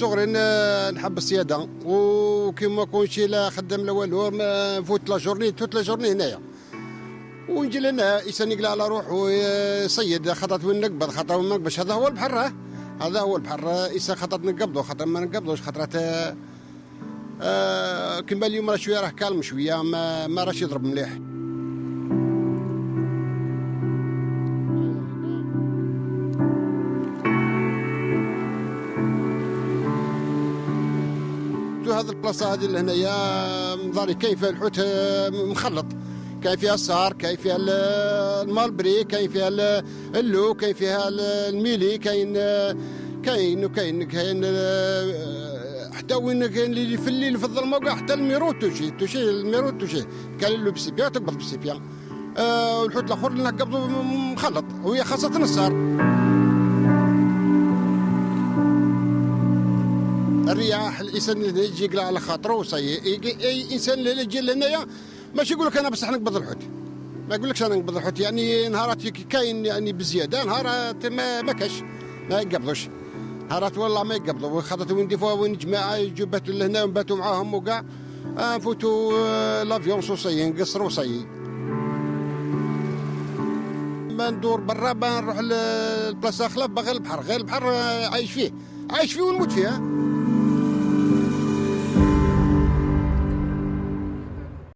صغري نحب الصياده، وكيما كنتش لا خدام لا والو نفوت لا جورني توت لا جورني هنايا، ونجي لهنا انسان يقلع على روحه ويصيد خطط وين نقبض خطط وين نقبض. هذا هو البحر، هذا هو البحر. انسان خطط نقبضه خطر ما نقبضوش خطرات. كيما اليوم راه شويه راه كالم شويه، ما راش يضرب مليح. هذه البلاصه هذه اللي هنايا مضاري كاين فيها الحوت مخلط، كاين فيها الصار، كاين فيها المالبري، كاين فيها اللو، كاين فيها الميلي، كاين حتى وين كاين اللي في الليل في الظلمه وكاع حتى الميرو توشي الميرو توشي كاين اللي بالسيبيا تقبض بالسيبيا. والحوت الاخر اللي نقبضوا مخلط، وهي خاصه الصار. الرياح الانسان اللي يجي يقلع على خاطره اي انسان اللي يجي لهنايا ماشي يقول لك انا بصح نقبض الحوت، ما يقولكش انا نقبض الحوت. يعني نهارات كاين يعني بزياده، نهارات ما كاش ما يقبضوش، نهارات والله ما يقبضوا. خاطر وين ديفوا وين جماعه يجوا باتوا لهنا ونباتوا معاهم وكاع نفوتوا لافيون صوصي نقصروا صي. ما ندور برا، ما نروح لبلاصه اخرى غير البحر، غير البحر عايش فيه ونموت فيه.